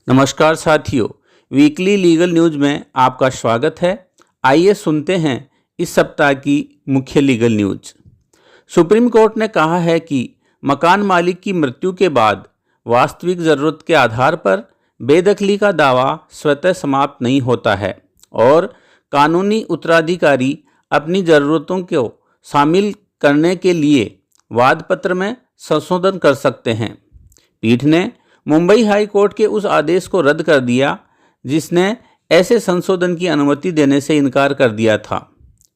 नमस्कार साथियों, weekly legal news में आपका स्वागत है। आइए सुनते हैं इस सप्ताह की मुख्य लीगल न्यूज़। सुप्रीम कोर्ट ने कहा है कि मकान मालिक की मृत्यु के बाद वास्तविक ज़रूरत के आधार पर बेदखली का दावा स्वतः समाप्त नहीं होता है और कानूनी उत्तराधिकारी अपनी ज़रूरतों को शामिल करने के लिए वाद पत्र में संशोधन कर सकते हैं। पीठ ने मुंबई हाई कोर्ट के उस आदेश को रद्द कर दिया जिसने ऐसे संशोधन की अनुमति देने से इनकार कर दिया था।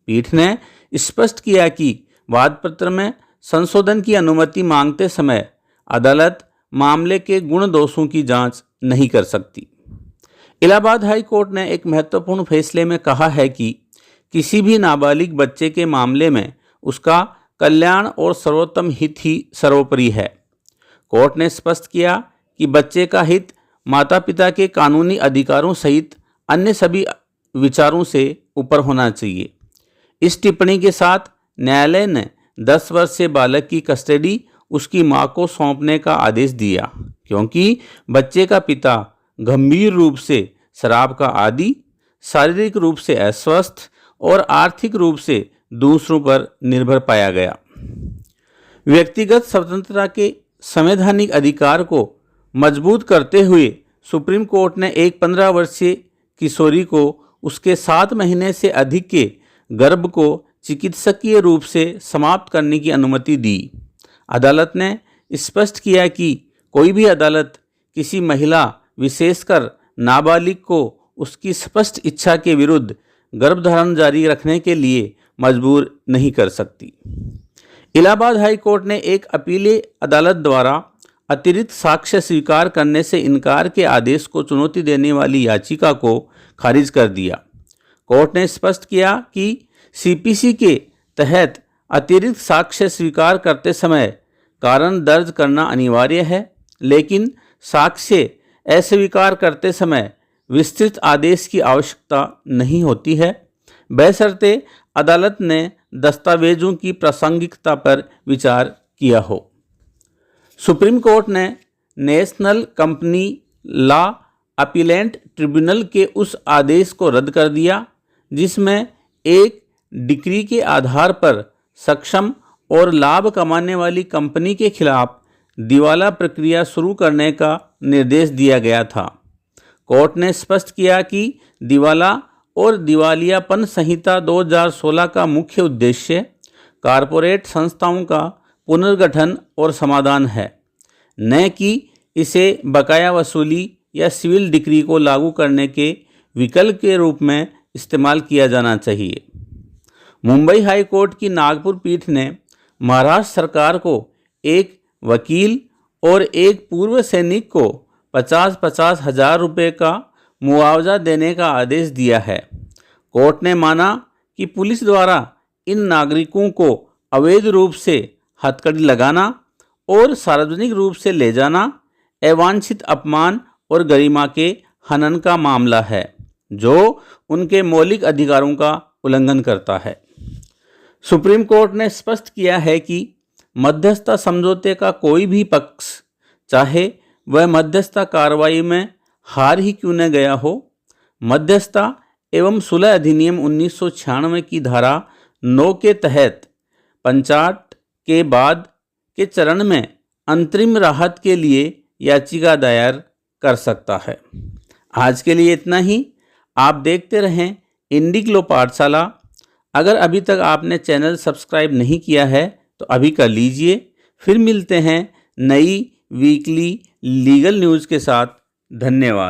पीठ ने स्पष्ट किया कि वाद पत्र में संशोधन की अनुमति मांगते समय अदालत मामले के गुण दोषों की जांच नहीं कर सकती। इलाहाबाद हाई कोर्ट ने एक महत्वपूर्ण फैसले में कहा है कि किसी भी नाबालिग बच्चे के मामले में उसका कल्याण और सर्वोत्तम हित ही सर्वोपरि है। कोर्ट ने स्पष्ट किया कि बच्चे का हित माता पिता के कानूनी अधिकारों सहित अन्य सभी विचारों से ऊपर होना चाहिए। इस टिप्पणी के साथ न्यायालय ने 10 वर्ष से बालक की कस्टडी उसकी मां को सौंपने का आदेश दिया, क्योंकि बच्चे का पिता गंभीर रूप से शराब का आदी, शारीरिक रूप से अस्वस्थ और आर्थिक रूप से दूसरों पर निर्भर पाया गया। व्यक्तिगत स्वतंत्रता के संवैधानिक अधिकार को मजबूत करते हुए सुप्रीम कोर्ट ने एक 15 वर्षीय किशोरी को उसके 7 महीने से अधिक के गर्भ को चिकित्सकीय रूप से समाप्त करने की अनुमति दी। अदालत ने स्पष्ट किया कि कोई भी अदालत किसी महिला, विशेषकर नाबालिग को उसकी स्पष्ट इच्छा के विरुद्ध गर्भधारण जारी रखने के लिए मजबूर नहीं कर सकती। इलाहाबाद हाई कोर्ट ने एक अपीली अदालत द्वारा अतिरिक्त साक्ष्य स्वीकार करने से इनकार के आदेश को चुनौती देने वाली याचिका को खारिज कर दिया। कोर्ट ने स्पष्ट किया कि सीपीसी के तहत अतिरिक्त साक्ष्य स्वीकार करते समय कारण दर्ज करना अनिवार्य है, लेकिन साक्ष्य अस्वीकार करते समय विस्तृत आदेश की आवश्यकता नहीं होती है, बशर्ते अदालत ने दस्तावेजों की प्रासंगिकता पर विचार किया हो। सुप्रीम कोर्ट ने national company law appellate tribunal के उस आदेश को रद्द कर दिया जिसमें एक डिक्री के आधार पर सक्षम और लाभ कमाने वाली कंपनी के खिलाफ दिवाला प्रक्रिया शुरू करने का निर्देश दिया गया था। कोर्ट ने स्पष्ट किया कि दिवाला और दिवालियापन संहिता 2016 का मुख्य उद्देश्य कॉरपोरेट संस्थाओं का पुनर्गठन और समाधान है, न कि इसे बकाया वसूली या सिविल डिक्री को लागू करने के विकल्प के रूप में इस्तेमाल किया जाना चाहिए। मुंबई हाई कोर्ट की नागपुर पीठ ने महाराष्ट्र सरकार को एक वकील और एक पूर्व सैनिक को 50-50 हजार रुपये का मुआवजा देने का आदेश दिया है। कोर्ट ने माना कि पुलिस द्वारा इन नागरिकों को अवैध रूप से हथकड़ी लगाना और सार्वजनिक रूप से ले जाना अवांछित अपमान और गरिमा के हनन का मामला है, जो उनके मौलिक अधिकारों का उल्लंघन करता है। सुप्रीम कोर्ट ने स्पष्ट किया है कि मध्यस्थता समझौते का कोई भी पक्ष, चाहे वह मध्यस्थता कार्रवाई में हार ही क्यों न गया हो, मध्यस्थता एवं सुलह अधिनियम 1996 की धारा 9 के तहत पंचायत के बाद के चरण में अंतरिम राहत के लिए याचिका दायर कर सकता है। आज के लिए इतना ही। आप देखते रहें इंडिग्लो पाठशाला। अगर अभी तक आपने चैनल सब्सक्राइब नहीं किया है तो अभी कर लीजिए। फिर मिलते हैं नई वीकली लीगल न्यूज़ के साथ। धन्यवाद।